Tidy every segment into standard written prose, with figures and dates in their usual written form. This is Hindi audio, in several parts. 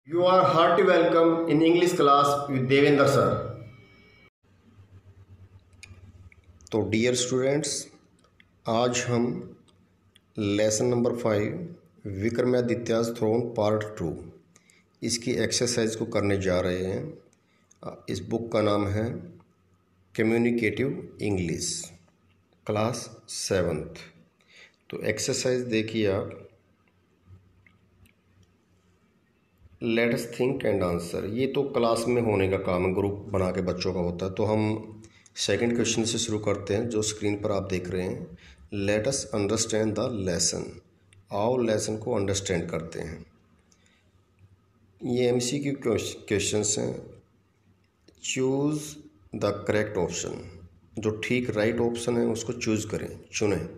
You are hearty welcome in English class with Devendra sir. तो डियर स्टूडेंट्स, आज हम लेसन नंबर 5 विक्रमादित्या's थ्रोन पार्ट 2 इसकी एक्सरसाइज को करने जा रहे हैं। इस बुक का नाम है कम्युनिकेटिव इंग्लिश क्लास 7th। तो एक्सरसाइज देखिए आप। Let us think and answer. ये तो क्लास में होने का काम है, ग्रुप बना के बच्चों का होता है। तो हम सेकंड क्वेश्चन से शुरू करते हैं जो स्क्रीन पर आप देख रहे हैं। Let us understand the lesson. आओ लेसन को अंडरस्टैंड करते हैं। ये एमसीक्यू क्वेश्चंस हैं। Choose the correct option. जो ठीक राइट ऑप्शन है उसको चूज़ करें, चुनें।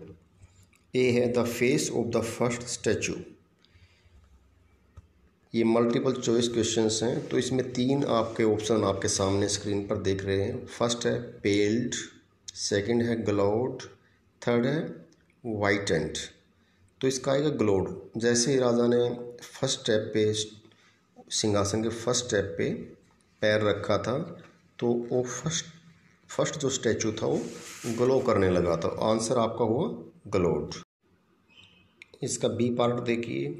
ए है the face of the first statue. ये मल्टीपल चॉइस क्वेश्चंस हैं, तो इसमें 3 आपके ऑप्शन आपके सामने स्क्रीन पर देख रहे हैं। फर्स्ट है पेल्ड, सेकंड है ग्लोड, थर्ड है वाइटेंड। तो इसका आएगा ग्लोड। जैसे ही राजा ने फर्स्ट स्टेप पे, सिंहासन के फर्स्ट स्टेप पे पैर रखा था तो वो फर्स्ट जो स्टैचू था वो ग्लो करने लगा था। आंसर आपका हुआ ग्लोड। इसका बी पार्ट देखिए।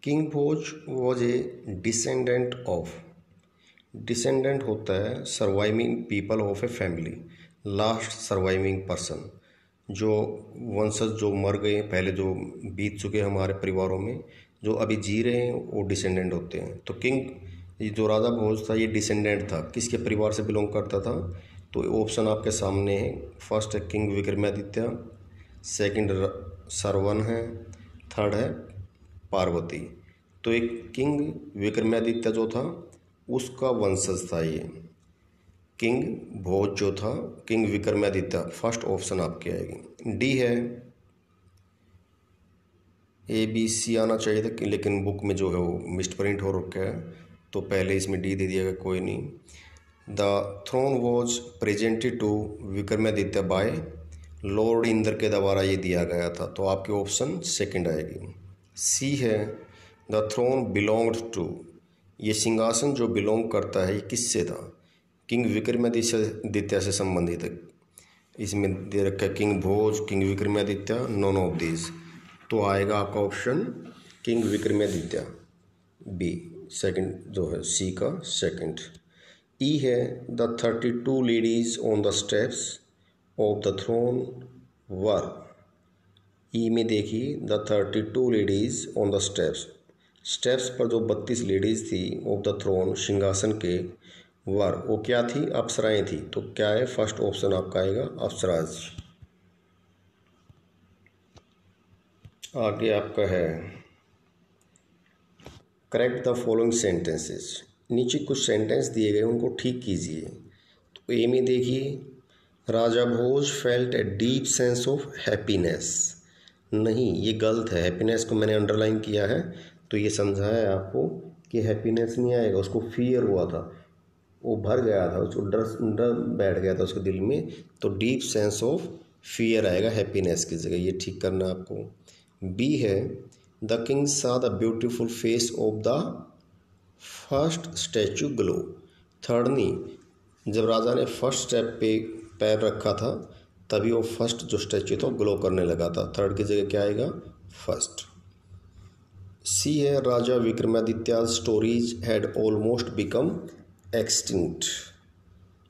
King Bhoj was a descendant of. Descendant होता है surviving people of a family, last surviving person. जो वंशज जो मर गए पहले, जो बीत चुके हमारे परिवारों में, जो अभी जी रहे हैं, वो डिसेंडेंट होते हैं। तो किंग, ये जो राजा भोज था, ये डिसेंडेंट था, किसके परिवार से बिलोंग करता था? तो ऑप्शन आपके सामने है। फर्स्ट है किंग विक्रमादित्य, सेकंड सरवन है, थर्ड है पार्वती। तो एक किंग विक्रमादित्य जो था उसका वंशज था ये। किंग भोज जो था, किंग विक्रमादित्य, फर्स्ट ऑप्शन आपके आएगी। डी है, ए बी सी आना चाहिए था लेकिन बुक में जो है वो मिस्ड प्रिंट हो रखा है, तो पहले इसमें डी दे दिया गया, कोई नहीं। The throne was presented to Vikramaditya by lord Indra के द्वारा ये दिया गया था, तो आपके ऑप्शन सेकंड आएगी। सी है द थ्रोन बिलोंग्ड टू। ये सिंहासन जो बिलोंग करता है ये किससे था? किंग विक्रमादित्य से संबंधित है। इसमें दे रखा है king Bhoj, king Vikramaditya, none of this. तो आएगा आपका option king Vikramaditya, B second जो है, सी का सेकंड। ई है the 32 ladies on the steps of the throne were. E में देखिए the 32 ladies on the steps पर जो 32 लेडीज थी ऑफ द थ्रोन, सिंहासन के, वर, वो क्या थी? अप्सराएं थी। तो क्या है? फर्स्ट ऑप्शन आपका आएगा अप्सराज। आगे आपका है करेक्ट द फॉलोइंग सेंटेंसेस। नीचे कुछ सेंटेंस दिए गए, उनको ठीक कीजिए। तो ए में देखिए Raja Bhoj felt a deep sense of happiness. नहीं, ये गलत है। हैप्पीनेस को मैंने अंडरलाइन किया है, तो ये समझाया है आपको कि हैप्पीनेस नहीं आएगा, उसको फियर हुआ था, वो भर गया था, उसको डर बैठ गया था उसके दिल में। तो डीप सेंस ऑफ फियर आएगा हैप्पीनेस की जगह, ये ठीक करना आपको। बी है द किंग सा the beautiful face of the first statue glow. Third नहीं, जब राजा ने फर्स्ट स्टेप पे पैर रखा था तभी वो फर्स्ट जो स्टैचू था ग्लो करने लगा था। थर्ड की जगह क्या आएगा? फर्स्ट। सी है Raja Vikramaditya stories had almost become extinct.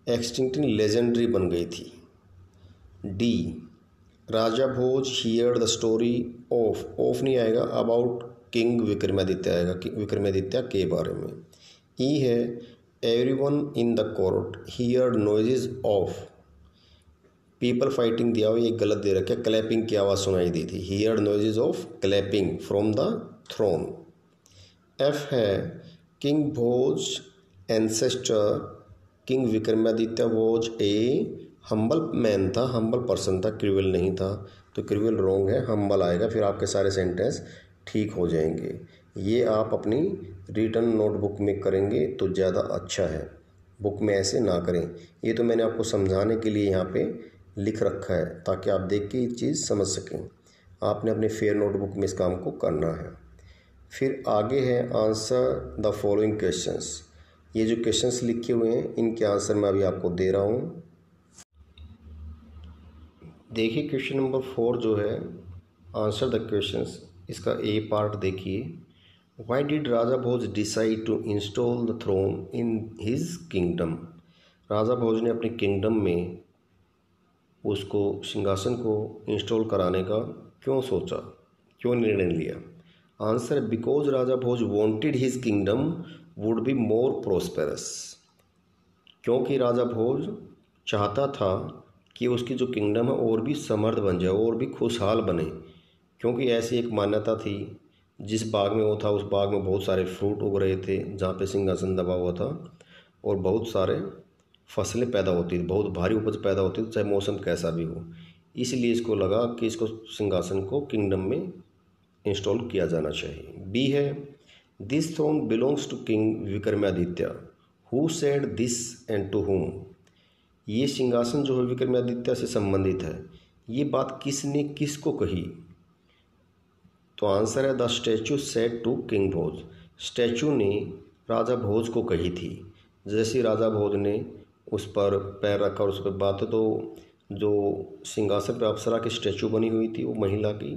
Extinct legendary बन गई थी। D Raja Bhoj hear the story of नहीं आएगा, अबाउट किंग विक्रमादित्य आएगा, विक्रमादित्य के बारे में। ई है everyone in the court here noises of. People fighting दिया हुआ, ये गलत दे रखा है, क्लैपिंग की आवाज़ सुनाई दी थी। Hear noises of clapping from the throne. F है king Bhoj ancestor king Vikramaditya was a humble man था, हम्बल पर्सन था, क्रिवल नहीं था। तो क्रिवल रॉन्ग है, हम्बल आएगा, फिर आपके सारे सेंटेंस ठीक हो जाएंगे। ये आप अपनी रिटन नोटबुक में करेंगे तो ज़्यादा अच्छा है, बुक में ऐसे ना करें। ये तो मैंने आपको समझाने के लिए यहाँ पे लिख रखा है ताकि आप देख के ये चीज़ समझ सकें। आपने अपने फेयर नोटबुक में इस काम को करना है। फिर आगे है आंसर द फॉलोइंग क्वेश्चंस। ये जो क्वेश्चंस लिखे हुए हैं इनके आंसर मैं अभी आपको दे रहा हूँ। देखिए क्वेश्चन नंबर 4 जो है, आंसर द क्वेश्चंस, इसका ए पार्ट देखिए। Why did Raja Bhoj decide to install the throne in his kingdom? Raja Bhoj ने अपने किंगडम में उसको सिंहासन को इंस्टॉल कराने का क्यों सोचा, क्यों निर्णय लिया? आंसर है because Raja Bhoj wanted his kingdom would be more prosperous. क्योंकि राजा भोज चाहता था कि उसकी जो किंगडम है और भी समृद्ध बन जाए और भी खुशहाल बने। क्योंकि ऐसी एक मान्यता थी, जिस बाग में वो था उस बाग में बहुत सारे फ्रूट उग रहे थे जहाँ पे सिंहासन दबा हुआ था, और बहुत सारे फसलें पैदा होती थी, बहुत भारी उपज पैदा होती थी, चाहे मौसम कैसा भी हो। इसलिए इसको लगा कि इसको सिंहासन को किंगडम में इंस्टॉल किया जाना चाहिए। बी है this throne belongs to king Vikramaditya, who said this and to whom? ये सिंहासन जो है विक्रमादित्य से संबंधित है, ये बात किसने किसको कही? तो आंसर है the statue said to king Bhoj. Statue ने राजा भोज को कही थी। जैसे राजा भोज ने उस पर पैर रखा और उस पर बात, तो जो सिंहासन पर अप्सरा की स्टैचू बनी हुई थी वो महिला की,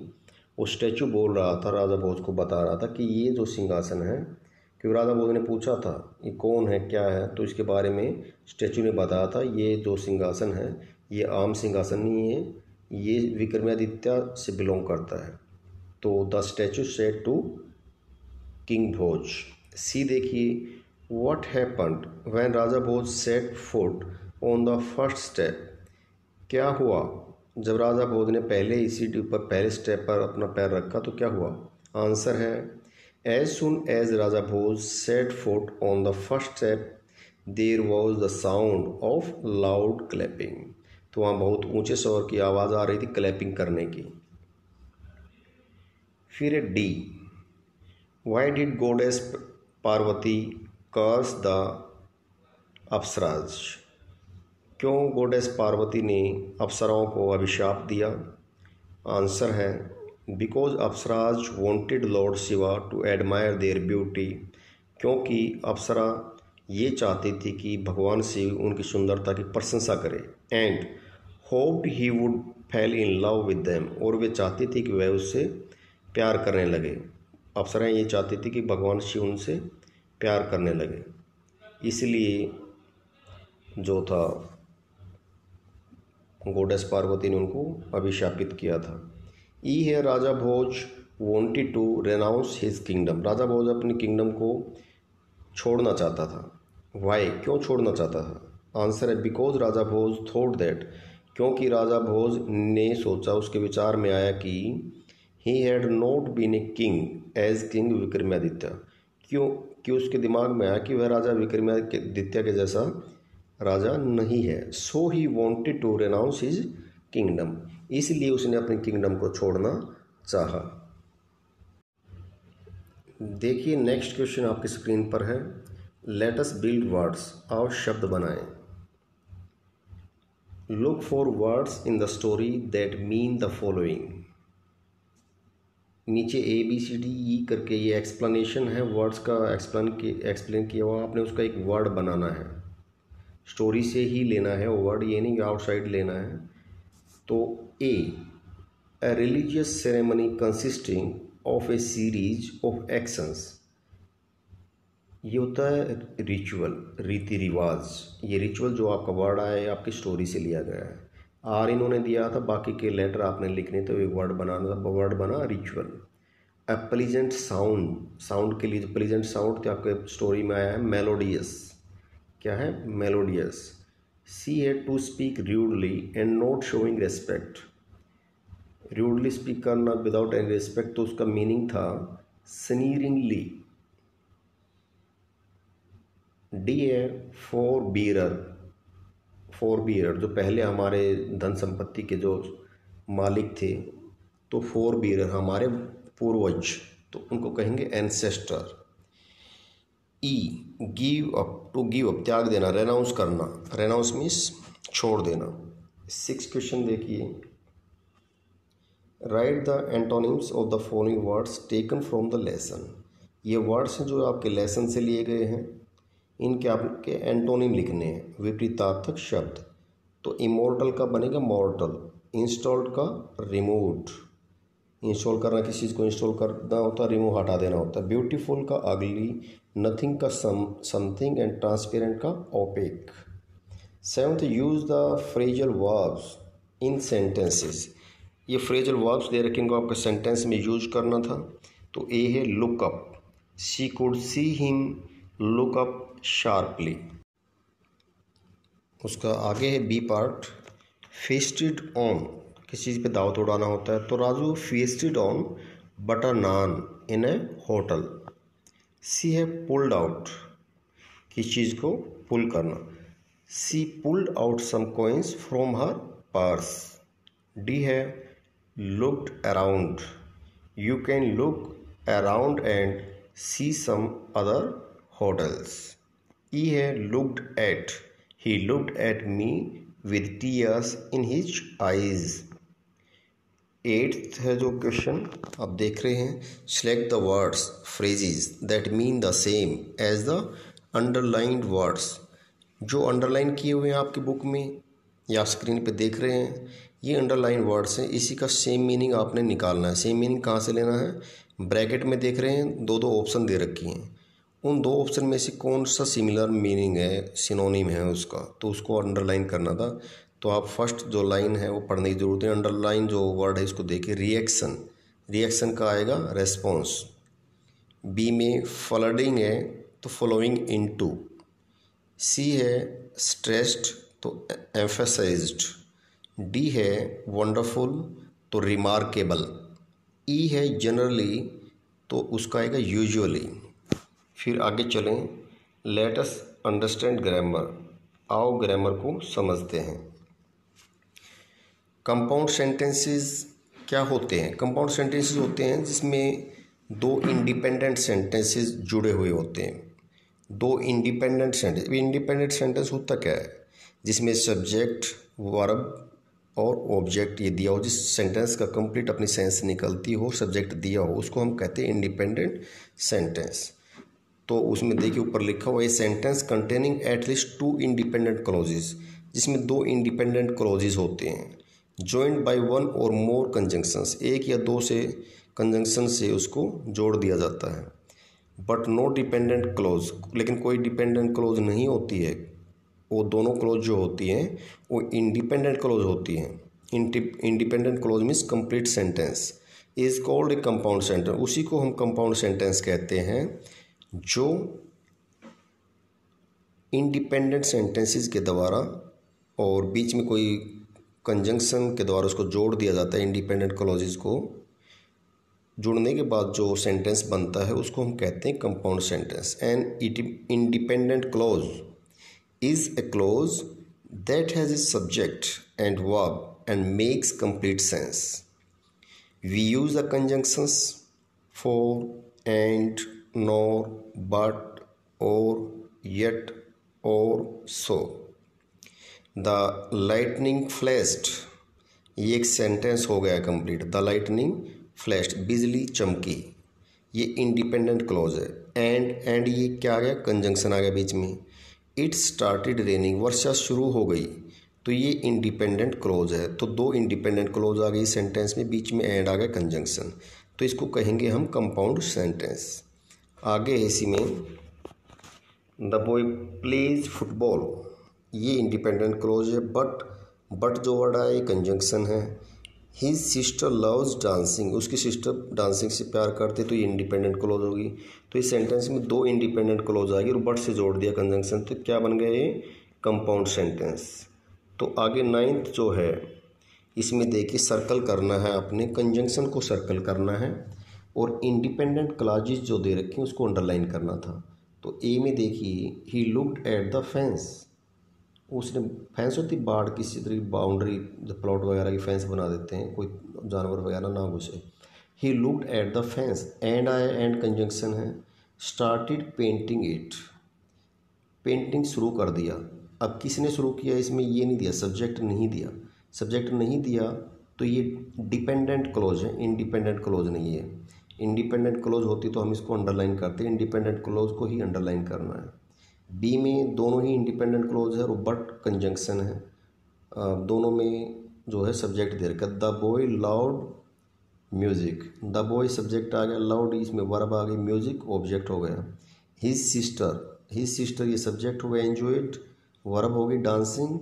वो स्टैचू बोल रहा था, राजा भोज को बता रहा था कि ये जो सिंहासन है, क्योंकि राजा भोज ने पूछा था ये कौन है क्या है, तो इसके बारे में स्टैचू ने बताया था ये जो सिंहासन है ये आम सिंहासन नहीं है, ये विक्रमादित्य से बिलोंग करता है। तो the statue said to king Bhoj. C देखिए, what happened when Raja Bhoj set foot on the first step? क्या हुआ जब राजा भोज ने पहले ही सीढ़ी पर पहले स्टेप पर अपना पैर रखा तो क्या हुआ? आंसर है as soon as raja Bhoj set foot on the first step there was the sound of loud clapping. तो वहाँ बहुत ऊंचे स्वर की आवाज़ आ रही थी क्लैपिंग करने की। फिर D, why did goddess Parvati curse the apsaras? क्यों गॉडेस पार्वती ने अप्सराओं को अभिशाप दिया? आंसर है because apsaras wanted lord Shiva to admire their beauty. क्योंकि अप्सरा ये चाहती थी कि भगवान शिव उनकी सुंदरता की प्रशंसा करे। And hoped he would fail in love with them, और वे चाहती थी कि वह उससे प्यार करने लगे। अप्सराएं ये चाहती थी कि भगवान शिव उनसे प्यार करने लगे, इसलिए जो था गॉडेस पार्वती ने उनको अभिशापित किया था। ई है राजा भोज wanted to renounce his kingdom. Raja भोज अपनी किंगडम को छोड़ना चाहता था। वाई, क्यों छोड़ना चाहता था? आंसर है because Raja Bhoj thought that, क्योंकि राजा भोज ने सोचा, उसके विचार में आया कि he had not been a king as king Vikramaditya. क्यों कि उसके दिमाग में आया कि वह राजा विक्रमादित्य के जैसा राजा नहीं है। So he wanted to renounce his kingdom, इसलिए उसने अपनी किंगडम को छोड़ना चाहा। देखिए नेक्स्ट क्वेश्चन आपकी स्क्रीन पर है, लेट अस बिल्ड वर्ड्स। आओ शब्द बनाएं। Look for words in the story that mean the following. नीचे ABCDE करके ये एक्सप्लेनेशन है, वर्ड्स का एक्सप्लेन किया हुआ, आपने उसका एक वर्ड बनाना है, स्टोरी से ही लेना है वो वर्ड, ये नहीं आउटसाइड लेना है। तो a religious ceremony consisting of A series of actions. ये होता है रिचुअल, रीति रिवाज। ये रिचुअल जो आपका वर्ड आया है आपकी स्टोरी से लिया गया है। आर इन्होंने दिया था, बाकी के लेटर आपने लिखने, तो एक वर्ड बनाना, वर्ड बना रिचुअल। अ प्लीजेंट साउंड, साउंड के लिए जो प्लीजेंट साउंड थे आपके स्टोरी में आया है मेलोडियस। क्या है? मेलोडियस। सी है to speak rudely and not showing respect. Rudely speak करना विदाउट एनी रेस्पेक्ट, तो उसका मीनिंग था स्नीरिंगली। डी है फॉर बीरर। फॉर बीरर जो पहले हमारे धन संपत्ति के जो मालिक थे, तो फॉर बीरर हमारे पूर्वज, तो उनको कहेंगे ancestor. E give up, to give up त्याग देना, रेनाउंस करना, रेनाउंस मीन्स छोड़ देना। 6 क्वेश्चन देखिए, right the antonyms of the following words taken from the lesson. ये वर्ड्स हैं जो आपके लेसन से लिए गए हैं, इनके आपके एंटोनिम लिखने हैं, विपरीतार्थक शब्द। तो इमोर्टल का बनेगा मॉर्टल, इंस्टॉल्ड का रिमूव्ड, इंस्टॉल करना किसी चीज़ को इंस्टॉल करना होता है, रिमूव हटा देना होता है। ब्यूटीफुल का अगली, नथिंग का समथिंग एंड ट्रांसपेरेंट का opaque. Seventh, use the phrasal verbs in sentences. ये फ्रेजल वर्ब्स दे रखेंगे आपको सेंटेंस में यूज करना था। तो ए है look up, she could see him look up sharply. उसका आगे है बी पार्ट, फेस्टेड ऑन, किसी चीज़ पे दावत उड़ाना होता है। तो Raju feasted on butter naan in a hotel. C है पुल्ड आउट, किसी चीज़ को पुल करना। C pulled out some coins from her purse. D है looked around, you can look around and see some other hotels. E है looked at, he looked at me with tears in his eyes. Eighth है जो क्वेश्चन आप देख रहे हैं, select the words phrases that mean the same as the underlined words. जो अंडरलाइन किए हुए हैं आपकी बुक में या स्क्रीन पे देख रहे हैं, ये अंडरलाइन वर्ड्स हैं, इसी का सेम मीनिंग आपने निकालना है। सेम मीनिंग कहाँ से लेना है, ब्रैकेट में देख रहे हैं दो दो ऑप्शन दे रखी हैं, उन दो ऑप्शन में से कौन सा सिमिलर मीनिंग है, सिनोनिम है उसका, तो उसको अंडरलाइन करना था। तो आप फर्स्ट जो लाइन है वो पढ़ने की जरूरत है। अंडरलाइन जो वर्ड है इसको देखिए, रिएक्शन, रिएक्शन का आएगा रेस्पॉन्स। बी में फ्लडिंग है तो फॉलोइंग इनटू। सी है स्ट्रेस्ड तो एम्फेसाइज्ड। डी है वंडरफुल तो रिमार्केबल। ई है जनरली तो उसका आएगा यूजुअली। फिर आगे चलें, लेट अस अंडरस्टैंड ग्रामर, आओ ग्रामर को समझते हैं। कंपाउंड सेंटेंसेस क्या होते हैं? कंपाउंड सेंटेंसेस होते हैं जिसमें दो इंडिपेंडेंट सेंटेंसेस जुड़े हुए होते हैं। दो इंडिपेंडेंट सेंटेंस, इंडिपेंडेंट सेंटेंस होता क्या है, जिसमें सब्जेक्ट, वर्ब और ऑब्जेक्ट ये दिया हो, जिस सेंटेंस का कंप्लीट अपनी सेंस निकलती हो, सब्जेक्ट दिया हो, उसको हम कहते हैं इंडिपेंडेंट सेंटेंस। तो उसमें देखिए ऊपर लिखा हुआ है sentence containing at least to independent clauses, जिसमें दो इंडिपेंडेंट क्लॉजेज होते हैं, जॉइंड बाय वन और मोर कंजंक्शंस, एक या दो से कंजंक्शन से उसको जोड़ दिया जाता है। बट नो डिपेंडेंट क्लॉज, लेकिन कोई डिपेंडेंट क्लॉज नहीं होती है। वो दोनों क्लॉज जो होती हैं वो इंडिपेंडेंट क्लॉज होती हैं। Independent clause means complete sentence is called a compound sentence. उसी को हम कंपाउंड सेंटेंस कहते हैं जो इंडिपेंडेंट सेंटेंसेस के द्वारा और बीच में कोई कंजंक्शन के द्वारा उसको जोड़ दिया जाता है। इंडिपेंडेंट क्लॉजेस को जुड़ने के बाद जो सेंटेंस बनता है उसको हम कहते हैं compound sentence. An independent clause is a clause that has a subject and verb and makes complete sense. We use the conjunctions for, and, nor, but, or, yet, or, so. The lightning flashed, ये एक सेंटेंस हो गया कंप्लीट। द लाइटनिंग फ्लैश्ड, बिजली चमकी, ये इंडिपेंडेंट क्लॉज है। एंड ये क्या आ गया, कंजंक्शन आ गया बीच में। इट स्टार्टेड रेनिंग, वर्षा शुरू हो गई, तो ये इंडिपेंडेंट क्लॉज है। तो दो इंडिपेंडेंट क्लॉज आ गई सेंटेंस में, बीच में एंड आ गया कंजंक्शन, तो इसको कहेंगे हम कंपाउंड सेंटेंस। आगे इसी में द बॉय प्लेज फुटबॉल, ये इंडिपेंडेंट क्लॉज है। बट जो वर्ड आया ये कंजंक्शन है। हिज सिस्टर लव्स डांसिंग, उसकी सिस्टर डांसिंग से प्यार करते, तो ये इंडिपेंडेंट क्लॉज होगी। तो इस सेंटेंस में दो इंडिपेंडेंट क्लॉज आएगी और बट से जोड़ दिया कंजंक्शन, तो क्या बन गया ये कंपाउंड सेंटेंस। तो आगे नाइन्थ जो है इसमें देखिए सर्कल करना है, अपने कंजंक्शन को सर्कल करना है और इंडिपेंडेंट क्लॉजेज जो दे रखी हैं उसको अंडरलाइन करना था। तो ए में देखिए ही लुक्ड एट द फेंस, उसने, फेंस होती बाढ़, किसी तरह की बाउंड्री, जो प्लॉट वगैरह की फेंस बना देते हैं, कोई जानवर वगैरह ना घुसे। ही looked at the fence, and आया, एंड कंजंक्शन है। स्टार्टेड पेंटिंग इट, पेंटिंग शुरू कर दिया। अब किसने शुरू किया, इसमें ये नहीं दिया, सब्जेक्ट नहीं दिया। सब्जेक्ट नहीं दिया तो ये डिपेंडेंट क्लॉज है, इंडिपेंडेंट क्लॉज नहीं है। इंडिपेंडेंट क्लोज होती तो हम इसको अंडरलाइन करते हैं, इंडिपेंडेंट क्लोज को ही अंडरलाइन करना है। बी में दोनों ही इंडिपेंडेंट क्लोज है और बट कंजंक्शन है, दोनों में जो है सब्जेक्ट दे रखा है। The boy loud music, the boy subject आ गया, लाउड इसमें वर्ब आ गई, म्यूज़िक ऑब्जेक्ट हो गया। हिज सिस्टर ये सब्जेक्ट हो गया, एंजॉयड वर्ब हो गई, डांसिंग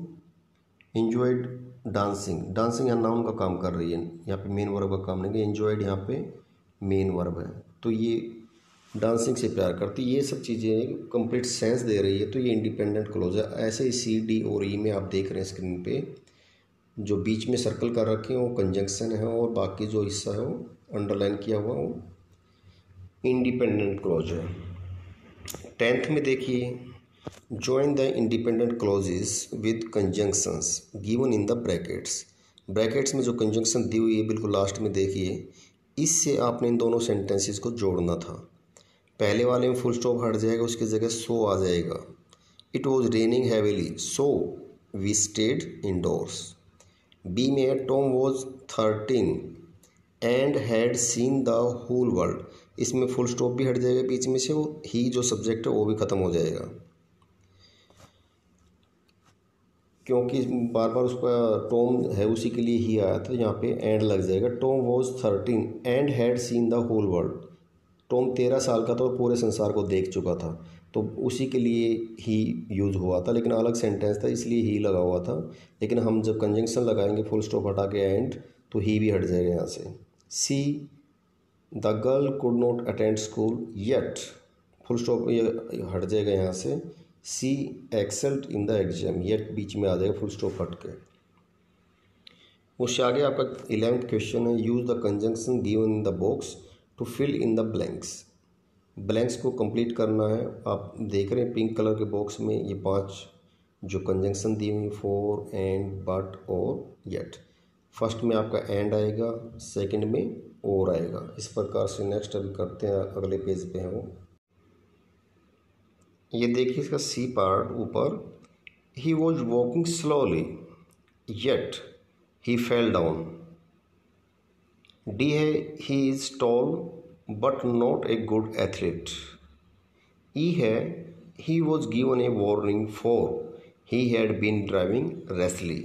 एंजॉयड डांसिंग यहाँ नाउन का काम कर रही है, यहाँ पे मेन वर्ब का काम नहीं है, एंजॉयड यहाँ पे मेन वर्ब है, तो ये डांसिंग से प्यार करती, ये सब चीज़ें कंप्लीट सेंस दे रही है, तो ये इंडिपेंडेंट क्लोज है। ऐसे ही सी डी और ई में आप देख रहे हैं स्क्रीन पे, जो बीच में सर्कल कर रखे हैं वो कंजंक्शन है और बाकी जो हिस्सा है वो अंडरलाइन किया हुआ वो इंडिपेंडेंट क्लोज है। 10th में देखिए, join the independent clauses with conjunctions given in the brackets में जो कंजंक्शन दी हुई है बिल्कुल लास्ट में देखिए, इससे आपने इन दोनों सेंटेंसेस को जोड़ना था। पहले वाले में फुल स्टॉप हट जाएगा, उसकी जगह सो आ जाएगा। It was raining heavily so we stayed indoors. B में है Tom was 13 and had seen the whole world, इसमें फुल स्टॉप भी हट जाएगा बीच में से, वो ही जो सब्जेक्ट है वो भी ख़त्म हो जाएगा, क्योंकि बार बार उसका टॉम है उसी के लिए ही आया था, यहाँ पे एंड लग जाएगा। Tom was 13 and had seen the whole world, Tom 13 साल का था और पूरे संसार को देख चुका था, तो उसी के लिए ही यूज़ हुआ था, लेकिन अलग सेंटेंस था इसलिए ही लगा हुआ था। लेकिन हम जब कंजंक्शन लगाएंगे फुल स्टॉप हटा के एंड, तो ही भी हट जाएगा यहाँ से। C the girl could not attend school yet, full stop ये हट जाएगा यहाँ से। C excelled in the exam, yet बीच में आ जाएगा फुल स्टॉप हट के। उससे आगे आपका 11th क्वेश्चन है, use the conjunction given in the box to fill in the blanks को कंप्लीट करना है। आप देख रहे हैं पिंक कलर के बॉक्स में ये 5 जो कंजंक्शन दी हुई, फॉर, एंड, बट और येट। फर्स्ट में आपका एंड आएगा, सेकंड में और आएगा, इस प्रकार से। नेक्स्ट अभी करते हैं, अगले पेज पे है वो। ये देखिए इसका सी पार्ट ऊपर, he was walking slowly yet he fell down. D है, he is tall but not a good athlete. E है, he was given a warning for he had been driving rashly.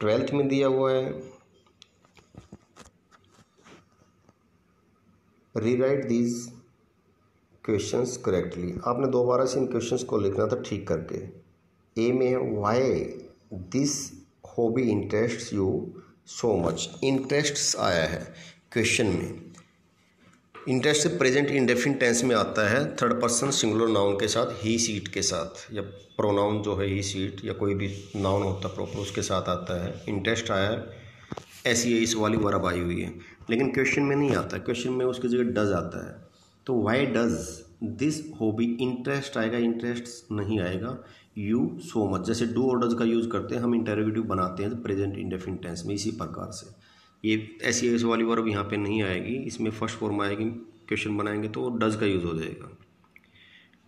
12th में दिया हुआ है, रीराइट दीज क्वेश्चंस करेक्टली। आपने दोबारा से इन क्वेश्चंस को लिखना था ठीक करके। ए में है, why this hobby interests you so much. Interests आया है क्वेश्चन में, इंटरेस्ट से प्रेजेंट इंडेफिनिट टेंस में आता है, थर्ड पर्सन सिंगुलर नाउन के साथ, ही सीट के साथ, या प्रोनाउन जो है ही सीट या कोई भी नाउन होता है प्रॉपर उसके साथ आता है। इंटरेस्ट आया है, ऐसी इस वाली वर्ब आई हुई है, लेकिन क्वेश्चन में नहीं आता, क्वेश्चन में उसकी जगह डज आता है। तो why does this hobby interest आएगा, इंटरेस्ट नहीं आएगा, यू सो मच। जैसे डू और डज का यूज़ करते हैं हम, इंटरोगेटिव बनाते हैं प्रेजेंट इंडेफिनिट टेंस में, इसी प्रकार से ये ऐसी इस वाली वर्ब यहाँ पे नहीं आएगी, इसमें फर्स्ट फॉर्म आएगी। क्वेश्चन बनाएंगे तो डज का यूज़ हो जाएगा,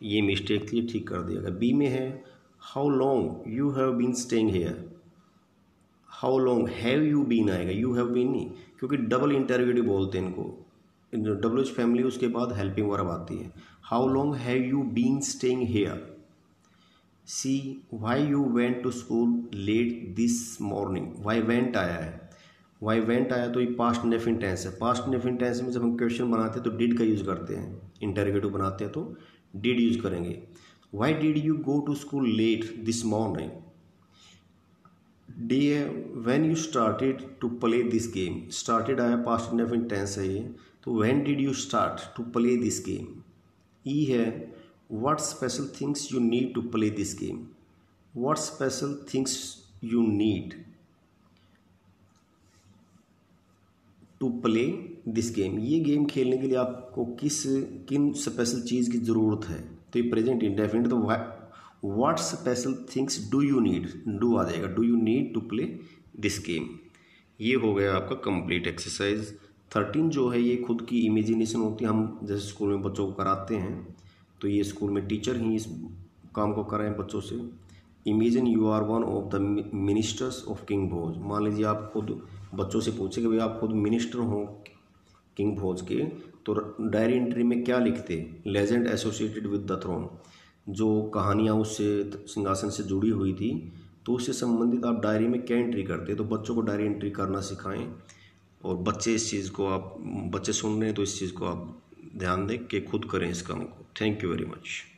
ये मिस्टेक थी, ठीक कर दिया गया। बी में है, how long you have been staying here. How long, have you been आएगा, यू हैव बीन नहीं, क्योंकि डबल इंटरोगेटिव बोलते हैं इनको, डब्ल्यू एच फैमिली उसके बाद हेल्पिंग वर्ब आती है। How long have you been staying here. C, why you went to school late this morning. Why went आया है, वाई वेंट आया तो ये पास्ट इंडेफिनिट टेंस है। पास्ट इंडेफिनिट टेंस में जब हम क्वेश्चन बनाते हैं तो डिड का यूज़ करते हैं, इंटरोगेटिव बनाते हैं तो डिड यूज़ करेंगे। Why did you go to school late this morning. D है, when you started to play this game. Started आया, पास्ट इंडेफिनिट टेंस है ये, तो when did you start to play this game. E है, what special things you need to play this game. What special things you need to play this game. ये गेम खेलने के लिए आपको किन स्पेशल चीज़ की ज़रूरत है, तो ये प्रेजेंट इंडेफिनिट, तो what special things do you need, do आ जाएगा, do you need to play this game. ये हो गया आपका कंप्लीट एक्सरसाइज। 13 जो है ये खुद की इमेजिनेशन होती है, हम जैसे स्कूल में बच्चों को कराते हैं, तो ये स्कूल में टीचर ही इस काम को कराएं बच्चों से। Imagine you are one of the ministers of king Bhoj. मान लीजिए आप खुद बच्चों से पूछे कि भाई आप खुद मिनिस्टर हो किंग भोज के, तो डायरी एंट्री में क्या लिखते, legend associated with the throne, जो कहानियाँ उससे सिंहासन से जुड़ी हुई थी, तो उससे संबंधित आप डायरी में क्या एंट्री करते। तो बच्चों को डायरी एंट्री करना सिखाएं, और बच्चे इस चीज़ को, आप बच्चे सुन रहे हैं तो इस चीज़ को आप ध्यान दें कि खुद करें इस काम को। Thank you very much.